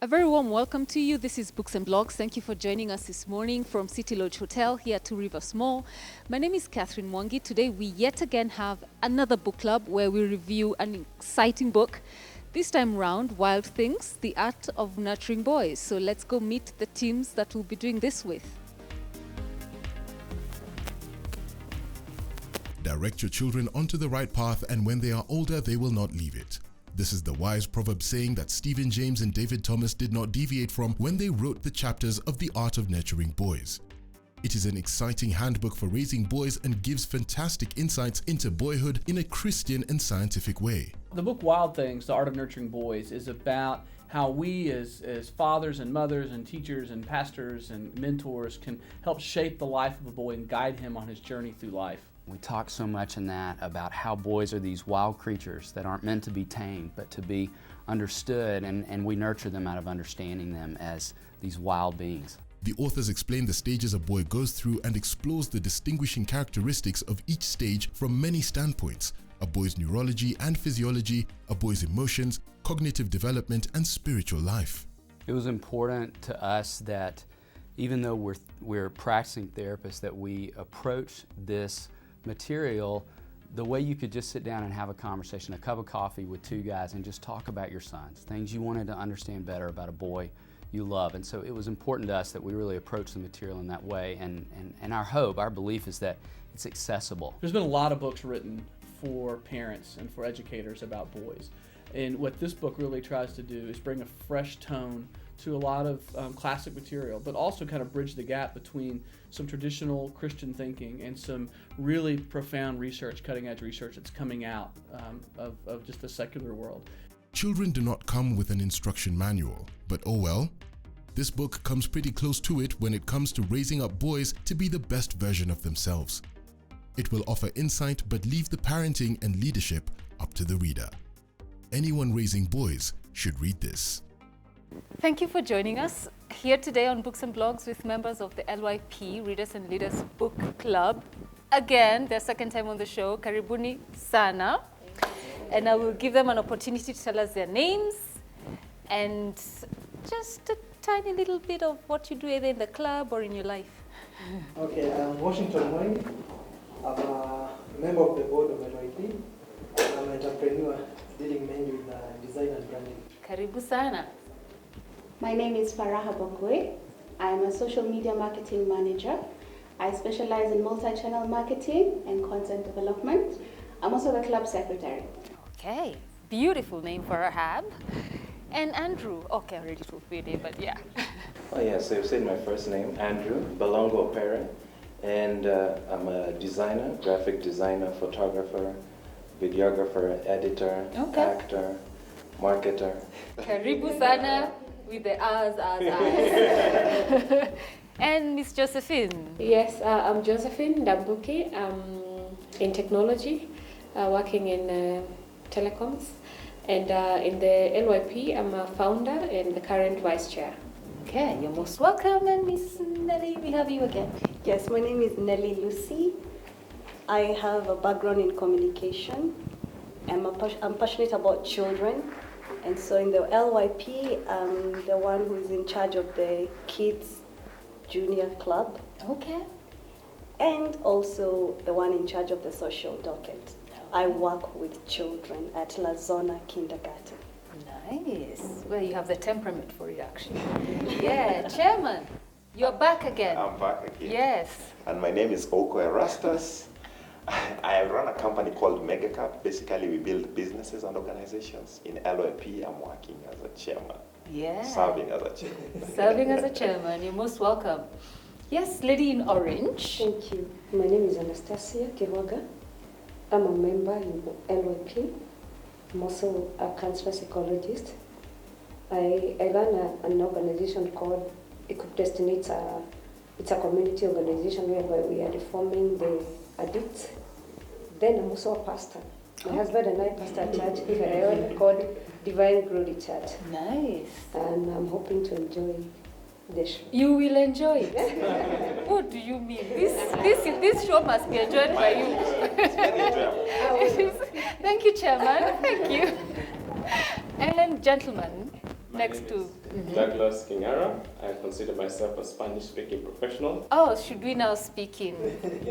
A very warm welcome to you. This is Books and Blogs. Thank you for joining us this morning from City Lodge Hotel here at Two Rivers Mall. My name is Catherine Mwangi. Today we yet again have another book club where we review an exciting book. This time round, Wild Things, The Art of Nurturing Boys. So let's go meet the teams that we'll be doing this with. Direct your children onto the right path, and when they are older, they will not leave it. This is the wise proverb saying that Stephen James and David Thomas did not deviate from when they wrote the chapters of The Art of Nurturing Boys. It is an exciting handbook for raising boys and gives fantastic insights into boyhood in a Christian and scientific way. The book Wild Things, The Art of Nurturing Boys, is about how we as fathers and mothers and teachers and pastors and mentors can help shape the life of a boy and guide him on his journey through life. We talk so much in that about how boys are these wild creatures that aren't meant to be tamed, but to be understood, and we nurture them out of understanding them as these wild beings. The authors explain the stages a boy goes through and explores the distinguishing characteristics of each stage from many standpoints: a boy's neurology and physiology, a boy's emotions, cognitive development, and spiritual life. It was important to us that even though we're practicing therapists, that we approach this material the way you could just sit down and have a conversation, a cup of coffee with two guys, and just talk about your sons, things you wanted to understand better about a boy you love. And so it was important to us that we really approach the material in that way, and our hope, our belief is that it's accessible. There's been a lot of books written for parents and for educators about boys. And what this book really tries to do is bring a fresh tone to a lot of classic material, but also kind of bridge the gap between some traditional Christian thinking and some really profound research, cutting-edge research that's coming out of just the secular world. Children do not come with an instruction manual, but oh well. This book comes pretty close to it when it comes to raising up boys to be the best version of themselves. It will offer insight but leave the parenting and leadership up to the reader. Anyone raising boys should read this. Thank you for joining us here today on Books and Blogs with members of the LYP Readers and Leaders Book Club. Again, their second time on the show, Karibuni Sana. And I will give them an opportunity to tell us their names and just a tiny little bit of what you do either in the club or in your life. Okay, I'm Washington Moing. I'm a member of the board of LYP. I'm an entrepreneur dealing mainly with design and branding. Karibu Sana. My name is Faraha Bongwe. I'm a social media marketing manager. I specialize in multi-channel marketing and content development. I'm also the club secretary. Okay, beautiful name for Rahab. And Andrew. Okay, I already told you, but yeah. Oh yeah, so you've said my first name, Andrew Balongo Pere, and I'm a designer, graphic designer, photographer, videographer, editor, actor, marketer. Karibu Sana with the as. And Miss Josephine. Yes, I'm Josephine Dambuki. I'm in technology, working in telecoms. And in the LYP, I'm a founder and the current vice chair. Okay, you're most welcome. And Miss Nelly, we have you again. Yes, my name is Nelly Lucy. I have a background in communication. I'm passionate about children. And so in the LYP, I'm the one who is in charge of the Kids Junior Club. Okay. And also the one in charge of the social docket. I work with children at La Zona Kindergarten. Nice. Well, you have the temperament for it, actually. Yeah, Chairman, you're back again. I'm back again. Yes. And my name is Oko Erastus. I run a company called Megacap. Basically, we build businesses and organizations. In LYP, I'm working as a chairman. Yeah. Serving as a chairman. Serving as a chairman. You're most welcome. Yes, lady in orange. Thank you. My name is Anastasia Kiwaga. I'm a member in LYP. I'm also a counselor psychologist. I run an organization called Equip Destiny. It's a community organization whereby we are reforming the addicts. Then I'm also a pastor. My husband and I pastor a church called Divine Glory Church. Nice. And I'm hoping to enjoy the show. You will enjoy it. What do you mean? This show must be enjoyed by you. It's very enjoyable. Thank you, Chairman. Thank you. And then, gentlemen, next to. Douglas Kingara. I consider myself a Spanish-speaking professional. Oh, should we now speak in?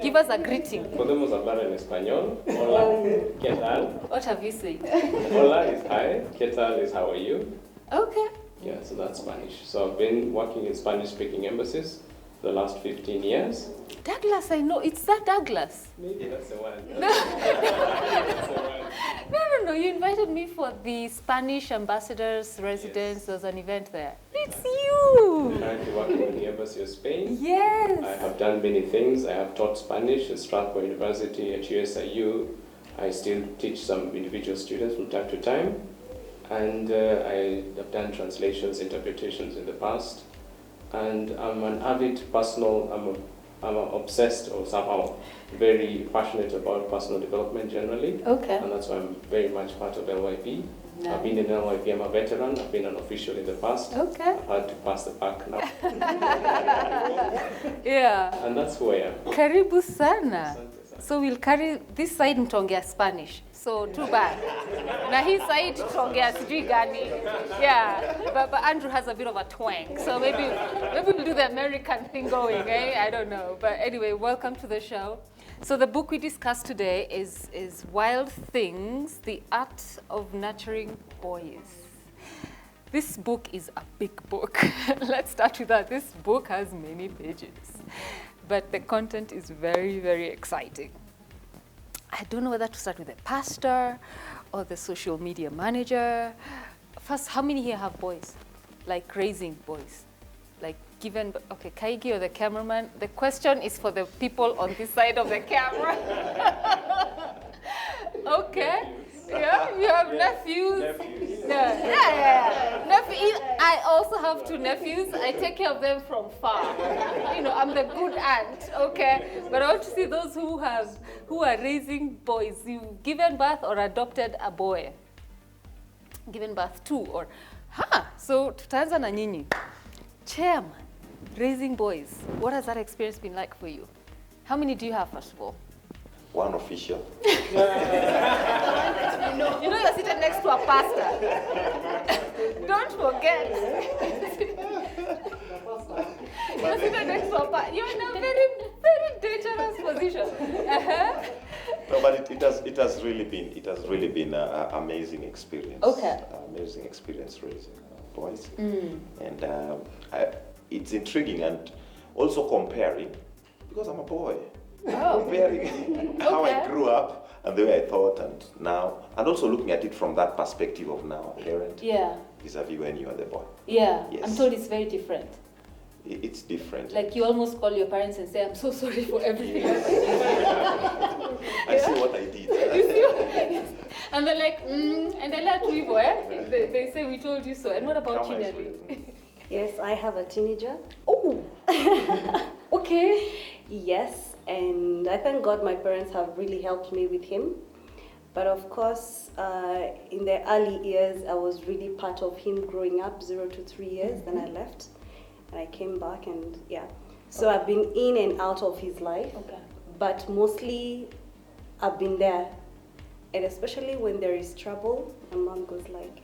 Give us a greeting. Podemos hablar en español. Hola, ¿qué tal? What have you said? Hola is hi. ¿Qué tal is how are you? Okay. Yeah, so that's Spanish. So I've been working in Spanish-speaking embassies the last 15 years. Douglas, I know. It's that Douglas. Maybe that's the one. No. You invited me for the Spanish ambassador's residence. There was an event there. It's you. I'm currently working in the Embassy of Spain. Yes. I have done many things. I have taught Spanish at Stratford University, at USIU. I still teach some individual students from time to time. And I have done translations, interpretations in the past. And I'm an avid personal, I'm obsessed or somehow very passionate about personal development generally. Okay. And that's why I'm very much part of LYP. Nice. I've been in LYP, I'm a veteran, I've been an official in the past. Okay. I've had to pass the back now. Yeah. And that's who I am. Karibu sana. So we'll carry this side mtongea Spanish. So too bad. Na his side tongea sijui gani. Yeah. But Andrew has a bit of a twang. So maybe we'll do the American thing going, eh? I don't know. But anyway, welcome to the show. So the book we discussed today is Wild Things, The Art of Nurturing Boys. This book is a big book. Let's start with that. This book has many pages. But the content is very, very exciting. I don't know whether to start with the pastor or the social media manager. First, how many here have boys? Like raising boys? Like given, okay, Kaigi or the cameraman. The question is for the people on this side of the camera. Okay. Yeah, you have nephews. Yeah. I also have 2 nephews. I take care of them from far. You know, I'm the good aunt, okay? But I want to see those who are raising boys. You've given birth or adopted a boy. Given birth to or, so tutaanza na nyinyi. Chairman, raising boys. What has that experience been like for you? How many do you have, first of all? One official. You know you're sitting next to a pastor. Don't forget. You're sitting next to a pastor. You're in a very, very dangerous position. No, but it has really been an amazing experience. Okay. Amazing experience raising boys, and it's intriguing and also comparing because I'm a boy. Comparing how I grew up and the way I thought and now, and also looking at it from that perspective of now, a parent, vis-a-vis when you are the boy. Yeah, yes. I'm told it's very different. It's different. Like you almost call your parents and say, I'm so sorry for everything. I see what I did. You see what? And they're like, and they let you, they say, we told you so. And what about you, Nelly? Yes, I have a teenager. Oh, okay. Yes, and I thank God my parents have really helped me with him. But of course, in the early years, I was really part of him growing up, 0 to 3 years. Then I left, and I came back, and So I've been in and out of his life. Okay. But mostly, I've been there, and especially when there is trouble, my mom goes like,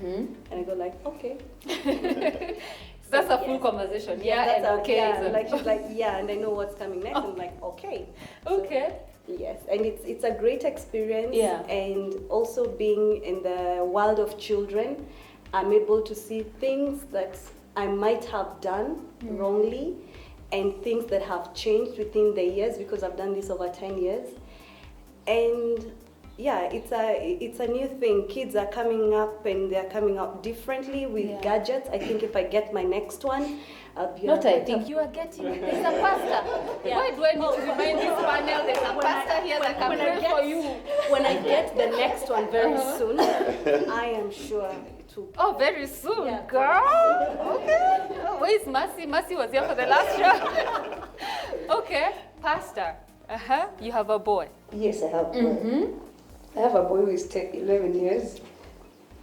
and I go like, okay. That's a full conversation. She's like, and I know what's coming next. I'm like, okay. Okay. So, yes, and it's a great experience. Yeah. And also being in the world of children, I'm able to see things that I might have done wrongly and things that have changed within the years because I've done this over 10 years. And it's a new thing. Kids are coming up and they're coming up differently with gadgets. I think if I get my next one, I'll be you are getting it. There's a pastor. Why do I need to remind this panel there's a pastor here that can pray for you? When I get the next one very soon, I am sure to. Oh, very soon, girl. Okay. Oh, where's Mercy? Mercy was here for the last show. Okay, pastor. You have a boy. Yes, I have a boy. I have a boy who is 11 years.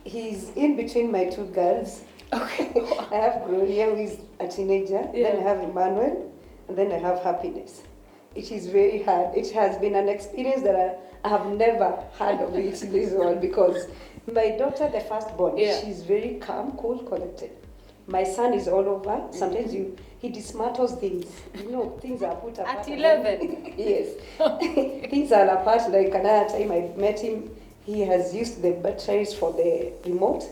He's in between my 2 girls. Okay. I have Gloria, who is a teenager. Then I have Emmanuel, and then I have Happiness. it is very hard. It has been an experience that I have never had of it in this world, because my daughter, the firstborn, she's very calm, cool, collected. My son is all over. Sometimes he dismantles things. You know, things are put apart. At 11? Yes. Things are apart. Like another time I met him, he has used the batteries for the remote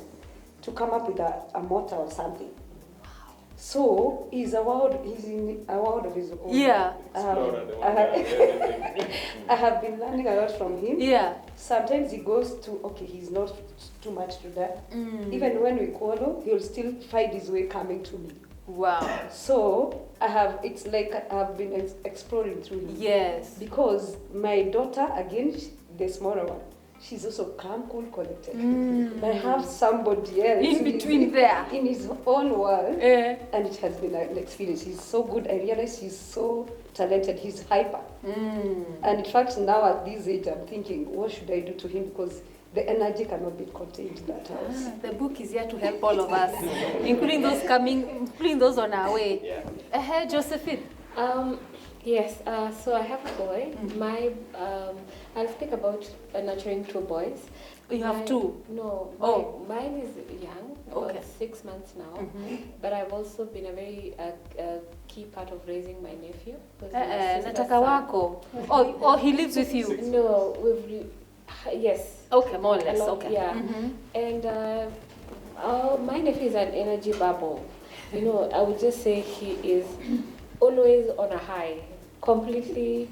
to come up with a motor or something. So he's in a world of his own. Yeah. I have been learning a lot from him. Yeah. Sometimes he goes to, okay, he's not too much to that. Even when we quarrel, he'll still find his way coming to me. Wow. So it's like I've been exploring through him. Yes. Because my daughter, again, the smaller one, she's also calm, cool, collected. I have somebody else in between there, in his own world, and it has been an experience. He's so good. I realize he's so talented. He's hyper, and in fact, now at this age, I'm thinking, what should I do to him? Because the energy cannot be contained in that house. The book is here to help all of us, including those on our way. Yeah. Josephine. Yes, so I have a boy. I'll speak about nurturing 2 boys. You have 2? No. Mine is young, about 6 months now. But I've also been a very key part of raising my nephew. Nataka wako. Oh, he lives with you? No, yes. Okay, more or less. Okay. Yeah. And my nephew is an energy bubble. You know, I would just say he is always on a high, completely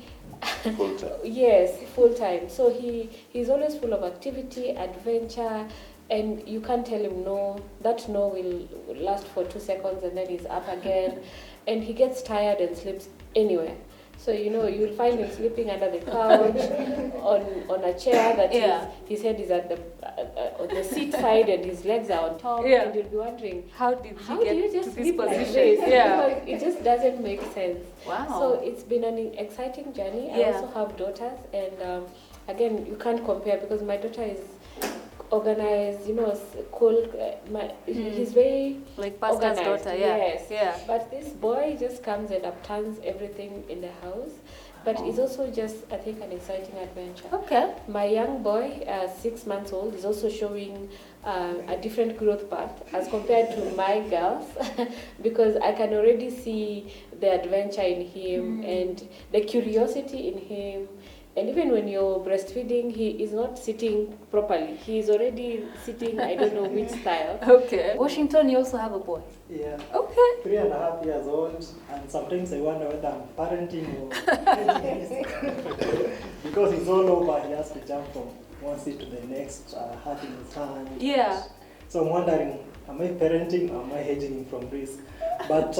full time. Yes, full time. So he's always full of activity, adventure, and you can't tell him no. That no will last for 2 seconds and then he's up again, and he gets tired and sleeps anywhere. So you'll find him sleeping under the couch, on a chair that his head is at on the seat side and his legs are on top, and you'll be wondering how do you just sleep this position? Like this? Because it just doesn't make sense. Wow. So it's been an exciting journey. I also have daughters, and again, you can't compare because my daughter is organized, cool. He's very like Pastor's daughter, yes. But this boy just comes and upturns everything in the house. But it's also just, I think, an exciting adventure. Okay. My young boy, 6 months old, is also showing a different growth path as compared to my girls, because I can already see the adventure in him and the curiosity in him. And even when you're breastfeeding, he is not sitting properly. He is already sitting, I don't know which style. Okay. Washington, you also have a boy? Yeah. Okay. 3.5 years old, and sometimes I wonder whether I'm parenting or because he's all over, he has to jump from one seat to the next, hurting his hand. Yeah. So I'm wondering, am I parenting or am I hedging him from risk? But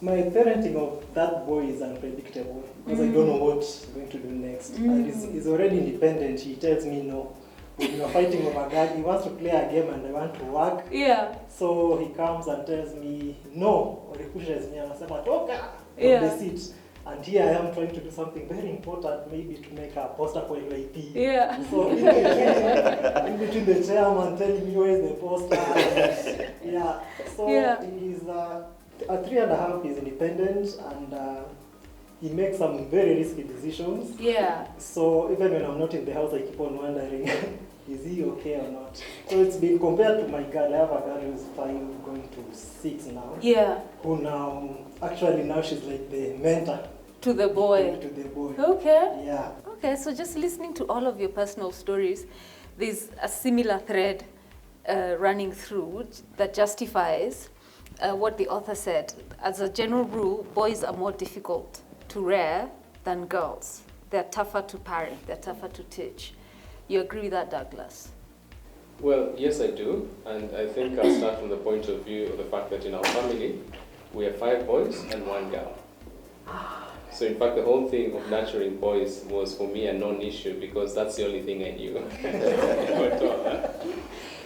my parenting of that boy is unpredictable because I don't know what he's going to do next. And he's already independent. He tells me no. When we're fighting over that, he wants to play a game and I want to work. Yeah. So he comes and tells me no, or he pushes me and I say, toka from the seat. And here I am trying to do something very important, maybe to make a poster for LYP. Yeah. So in between the chairman telling me where is the poster. So he's at 3.5, he's independent and he makes some very risky decisions. Yeah. So even when I'm not in the house, I keep on wondering, is he okay or not? So it's been compared to my girl. I have a girl who's 5 going to 6 now. Yeah. Who now she's like the mentor. To the boy. To the boy. Okay. Yeah. Okay, so just listening to all of your personal stories, there's a similar thread running through that justifies what the author said. As a general rule, boys are more difficult to rear than girls. They're tougher to parent, they're tougher to teach. You agree with that, Douglas? Well, yes, I do. And I think I'll start from the point of view of the fact that in our family, we have 5 boys and 1 girl. So in fact, the whole thing of nurturing boys was for me a non-issue because that's the only thing I knew.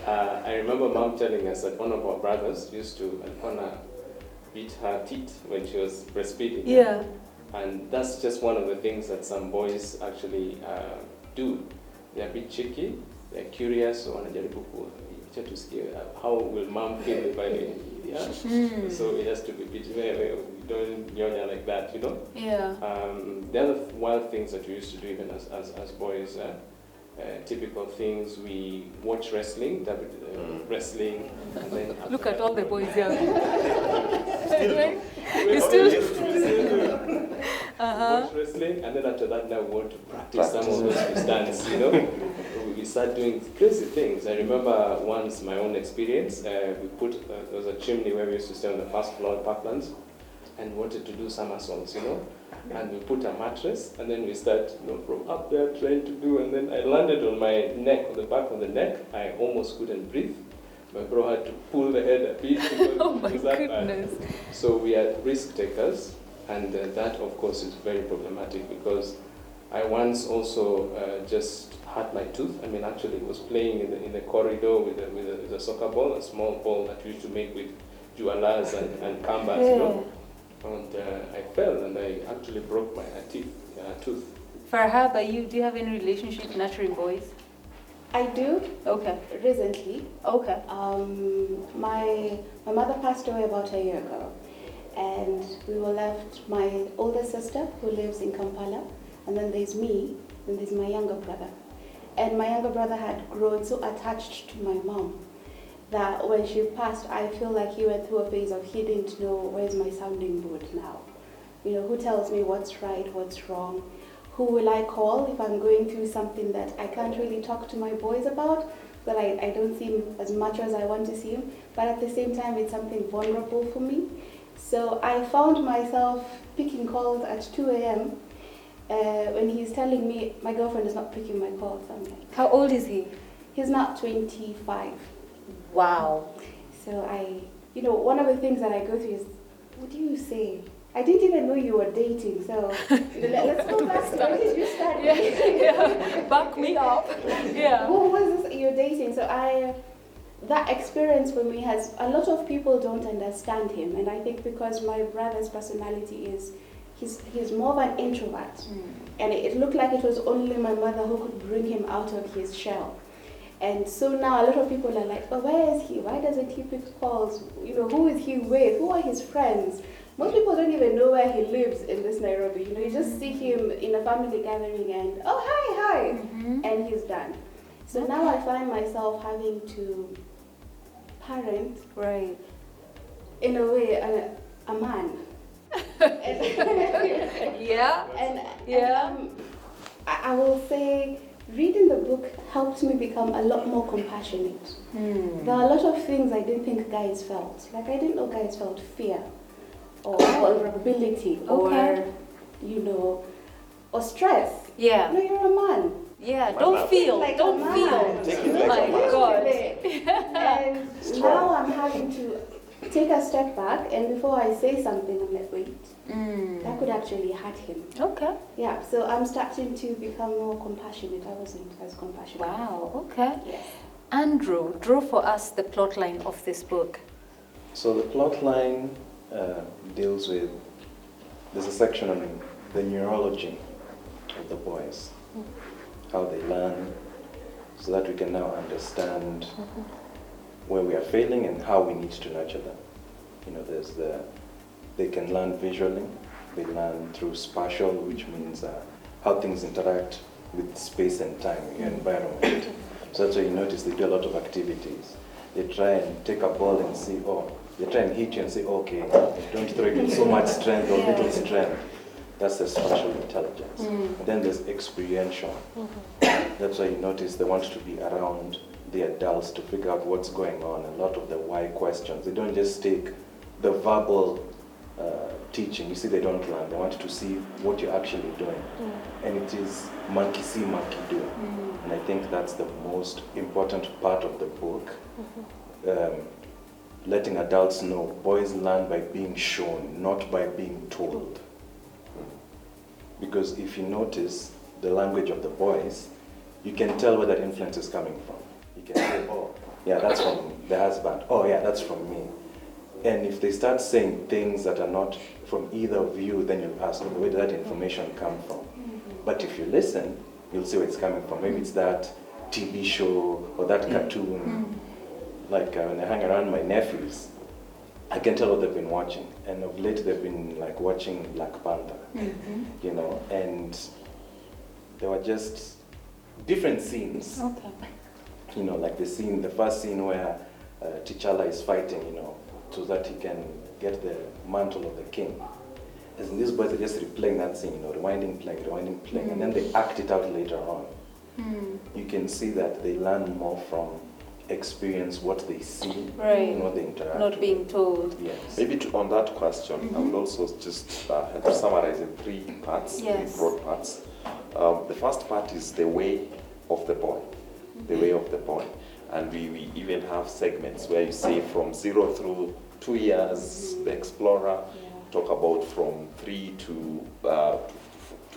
I remember Mom telling us that one of our brothers used to beat her teeth when she was breastfeeding. Yeah. And that's just one of the things that some boys actually do. They're a bit cheeky, they're curious, so wanajaribu to see how will Mom feel if I so it has to be very don't nyonya like that, you know. Yeah. The other wild things that we used to do even as boys, typical things, we watch wrestling, wrestling, and then Look at all the boys here. You still watch wrestling, and then after that now we want to practice some of those stunts, you know. We start doing crazy things. I remember once my own experience, we put, there was a chimney where we used to stay on the first floor at Parklands, and wanted to do somersaults, you know. And we put a mattress, and then we start, you know, from up there trying to do, and then I landed on my neck, on the back of the neck. I almost couldn't breathe. My bro had to pull the head a bit because oh my it was that goodness. bad. So we are risk takers, and that of course is very problematic because I once also just hurt my tooth. I mean, actually was playing in the corridor with a soccer ball, a small ball that we used to make with jualas and canvas, you know. And I fell and I actually broke my tooth. Farha, do you have any relationship nurturing boys? I do. Okay. Recently. Okay. My mother passed away about a year ago, and we were left my older sister who lives in Kampala, and then there's me, and there's my younger brother. And my younger brother had grown so attached to my mom that when she passed, I feel like he went through a phase of he didn't know where's my sounding board now. You know, who tells me what's right, what's wrong? Who will I call if I'm going through something that I can't really talk to my boys about, that I don't see him as much as I want to see him, but at the same time it's something vulnerable for me. So I found myself picking calls at 2 a.m. When he's telling me my girlfriend is not picking my calls. I'm like, how old is he? He's not 25. Wow. So one of the things that I go through is, what do you say? I didn't even know you were dating, so let's go back to when did you start dating? Yeah. Back me up. Yeah. Who was this you're dating? So that experience for me has, a lot of people don't understand him, and I think because my brother's personality is, he's more of an introvert, and it looked like it was only my mother who could bring him out of his shell. And so now a lot of people are like, oh, where is he? Why doesn't he pick calls? You know, who is he with? Who are his friends? Most people don't even know where he lives in this Nairobi. You know, you just see him in a family gathering and, oh, hi, and he's done. So now I find myself having to parent, right, in a way, a man. Yeah. And I will say, reading the book helped me become a lot more compassionate. There are a lot of things I didn't think guys felt. Like, I didn't know guys felt fear, or vulnerability, or, or stress. Yeah. No, you're a man. Yeah, don't feel. Like don't feel. Take My God. And now I'm having to take a step back, and before I say something, I'm like, wait, that could actually hurt him. Okay. Yeah, so I'm starting to become more compassionate. I wasn't as compassionate. Wow, okay. Yes. Andrew, draw for us the plot line of this book. So the plot line deals with, there's a section on the neurology of the boys, how they learn, so that we can now understand where we are failing and how we need to nurture them. You know, they can learn visually, they learn through spatial, which means how things interact with space and time, your environment. So that's why you notice they do a lot of activities. They try and take a ball and see, they try and hit you and say, okay, don't throw it with so much strength or little strength. That's the spatial intelligence. And then there's experiential. That's why you notice they want to be around the adults to figure out what's going on, a lot of the why questions. They don't just take the verbal teaching. You see, they don't learn. They want to see what you're actually doing. And it is monkey see, monkey do. And I think that's the most important part of the book. Letting adults know boys learn by being shown, not by being told. Because if you notice the language of the boys, you can tell where that influence is coming from. You can say, oh, yeah, that's from the husband. Oh, yeah, that's from me. And if they start saying things that are not from either of you, then you'll ask, where did that information come from? But if you listen, you'll see where it's coming from. Maybe it's that TV show or that cartoon. Like when I hang around my nephews, I can tell what they've been watching. and of late they've been like watching Black Panther, you know, and there were just different scenes. Okay. You know, like the first scene where T'Challa is fighting, you know, so that he can get the mantle of the king. And these boys are just replaying that scene, you know, rewinding, playing, and then they act it out later on. You can see that they learn more from experience, what they see, and what they interact Not with. being told. Yes. Maybe on that question, I would also just help to summarize in 3 parts, Yes. 3 broad parts. The first part is the way of the boy, the way of the boy. And we even have segments where you say from 0 through 2 years, the explorer, talk about from 3 to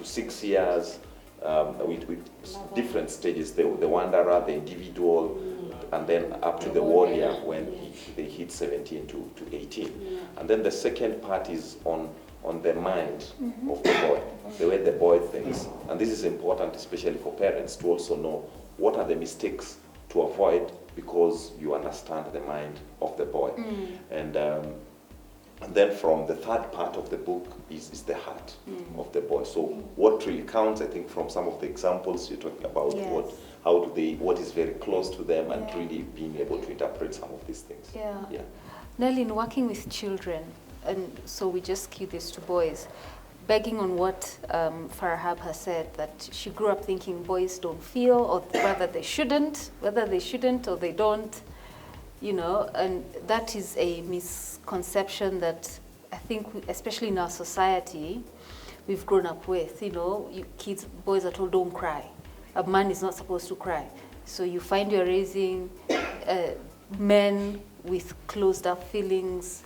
6 years, with different stages, the wanderer, the individual, and then up to the warrior when they hit 17 to 18. And then the second part is on the mind of the boy, the way the boy thinks. And this is important, especially for parents, to also know what are the mistakes to avoid, because you understand the mind of the boy. And then from the third part of the book is the heart of the boy. So what really counts, I think, from some of the examples you're talking about, what is very close to them, and really being able to interpret some of these things. Nelly, in working with children, and so we just keep this to boys, begging on what Farahab has said, that she grew up thinking boys don't feel, or whether they shouldn't or they don't, you know, and that is a misconception that I think, especially in our society, we've grown up with. You know, boys are told don't cry. A man is not supposed to cry. So you find you're raising men with closed up feelings,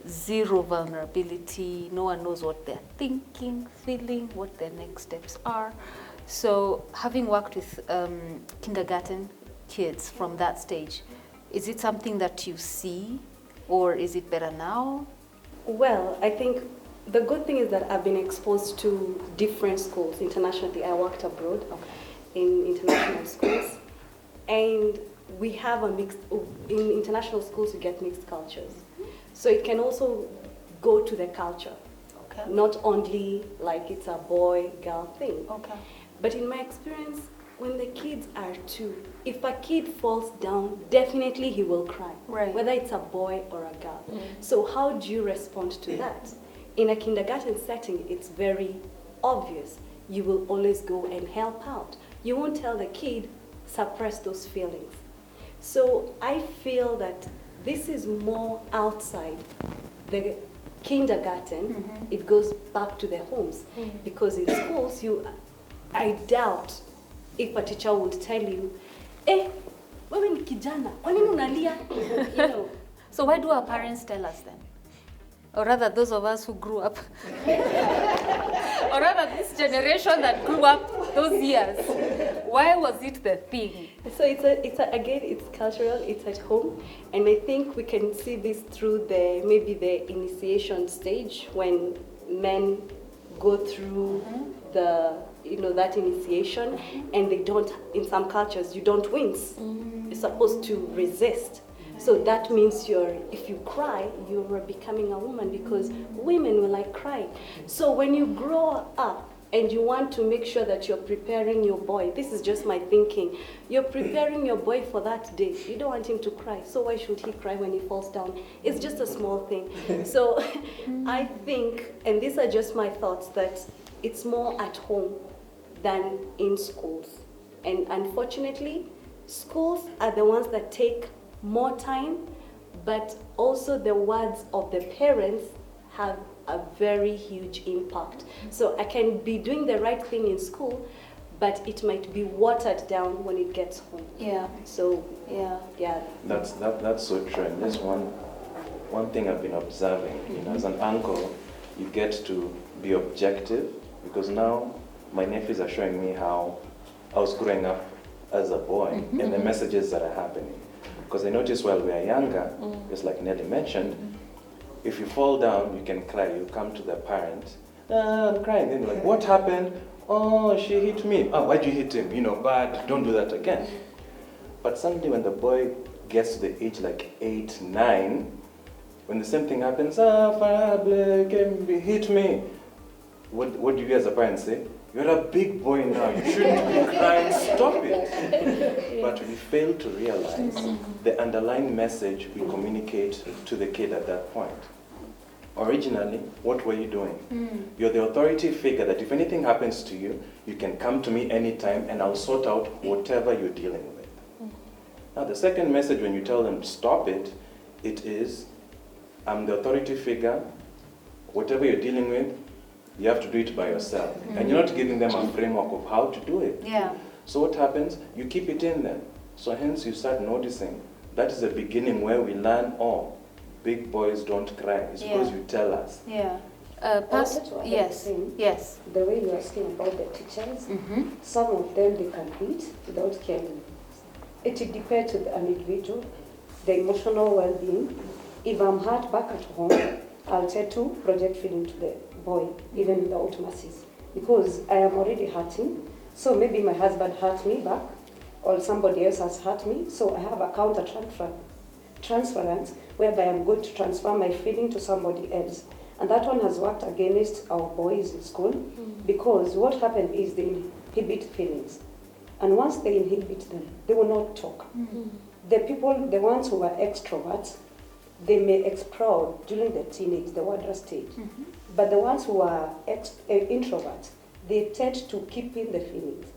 zero vulnerability. No one knows what they're thinking, feeling, what their next steps are. So having worked with kindergarten kids from that stage, is it something that you see, or is it better now? Well, I think the good thing is that I've been exposed to different schools internationally. I worked abroad in international schools, and we have in international schools you get mixed cultures. So it can also go to the culture, not only like it's a boy-girl thing. But in my experience, when the kids are 2, if a kid falls down, definitely he will cry, whether it's a boy or a girl. So how do you respond to that? In a kindergarten setting, it's very obvious. You will always go and help out. You won't tell the kid, suppress those feelings. So I feel that this is more outside the kindergarten. It goes back to the homes, because in schools, I doubt if a teacher would tell you, wewe ni kijana, kwa nini unalia? You know. So why do our parents tell us then? Or rather, those of us who grew up, or rather this generation that grew up those years, why was it the thing? So again, it's cultural, it's at home, and I think we can see this through maybe the initiation stage, when men go through that initiation, and they don't, in some cultures, you don't wince. You're supposed to resist. So that means if you cry, you're becoming a woman, because women will like crying. So when you grow up and you want to make sure that you're preparing your boy, this is just my thinking, you're preparing your boy for that day. You don't want him to cry, so why should he cry when he falls down? It's just a small thing. So I think, and these are just my thoughts, that it's more at home than in schools. And unfortunately, schools are the ones that take more time, but also the words of the parents have a very huge impact. So I can be doing the right thing in school, but it might be watered down when it gets home. So That's so true. And there's one thing I've been observing. You know, as an uncle, you get to be objective, because now my nephews are showing me how I was growing up as a boy and the messages that are happening. Because I noticed while we are younger, just like Nelly mentioned, if you fall down, you can cry. You come to the parent, I'm crying. Then you're like, what happened? Oh, she hit me. Oh, why'd you hit him? You know, bad, don't do that again. But suddenly when the boy gets to the age like 8, 9, When the same thing happens, hit me. What do you as a parent say? You're a big boy now, you shouldn't be crying, stop it. But we fail to realize the underlying message we communicate to the kid at that point. Originally, what were you doing? You're the authority figure that if anything happens to you, you can come to me anytime and I'll sort out whatever you're dealing with. Now, the second message when you tell them stop it, it is, I'm the authority figure, whatever you're dealing with, you have to do it by yourself. And you're not giving them a framework of how to do it. Yeah. So what happens? You keep it in them. So hence you start noticing. That is the beginning where we learn, oh, big boys don't cry. It's because you tell us. Yeah. Yes. Yes. The way you're asking about the teachers, some of them they can beat without caring. It depends on the individual, the emotional well-being. If I'm hurt back at home, I'll try to project feeling to the boy, even without masses, because I am already hurting. So maybe my husband hurt me back, or somebody else has hurt me. So I have a counter transference whereby I'm going to transfer my feeling to somebody else. And that one has worked against our boys in school, because what happened is they inhibit feelings. And once they inhibit them, they will not talk. The ones who are extroverts, they may explode during the teenage, the wonder stage. But the ones who are introverts, they tend to keep in the feelings.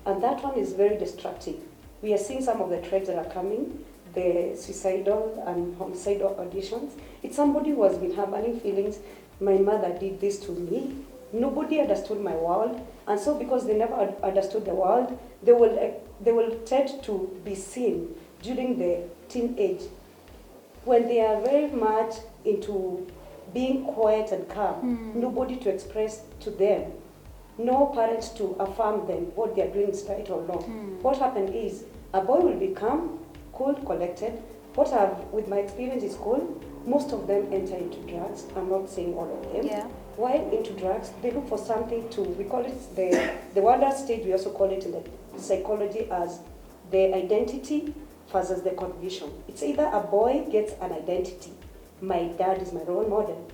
And that one is very destructive. We are seeing some of the trends that are coming, the suicidal and homicidal auditions. It's somebody who has been harboring feelings. My mother did this to me. Nobody understood my world. And so because they never understood the world, they will tend to be seen during the teenage, when they are very much into being quiet and calm, nobody to express to them, no parents to affirm them what they are doing is right or wrong. What happened is, a boy will become cool, collected. What I've, with my experience in school, most of them enter into drugs. I'm not saying all of them. Yeah. While into drugs, they look for something to, we call it the wonder stage, we also call it in the psychology as the identity versus the condition. It's either a boy gets an identity. My dad is my role model.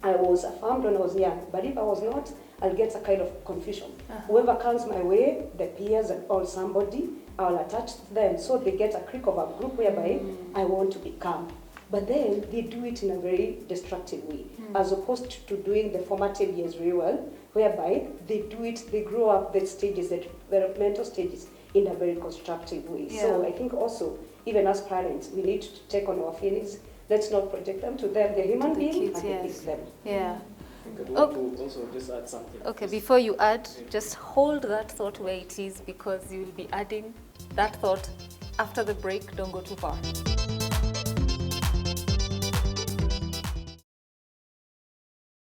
I was affirmed when I was young, but if I was not, I'll get a kind of confusion. Whoever comes my way, the peers or somebody, I'll attach to them. So they get a clique of a group whereby I want to become. But then they do it in a very destructive way, as opposed to doing the formative years very well, whereby they do it, they grow up the stages, the developmental stages, in a very constructive way. Yeah. So I think also, even as parents, we need to take on our feelings. Let's not project them to them. They're human beings, and we fix them. Yeah. I'd like to also just add something. Okay, before you add, just hold that thought where it is, because you will be adding that thought after the break. Don't go too far.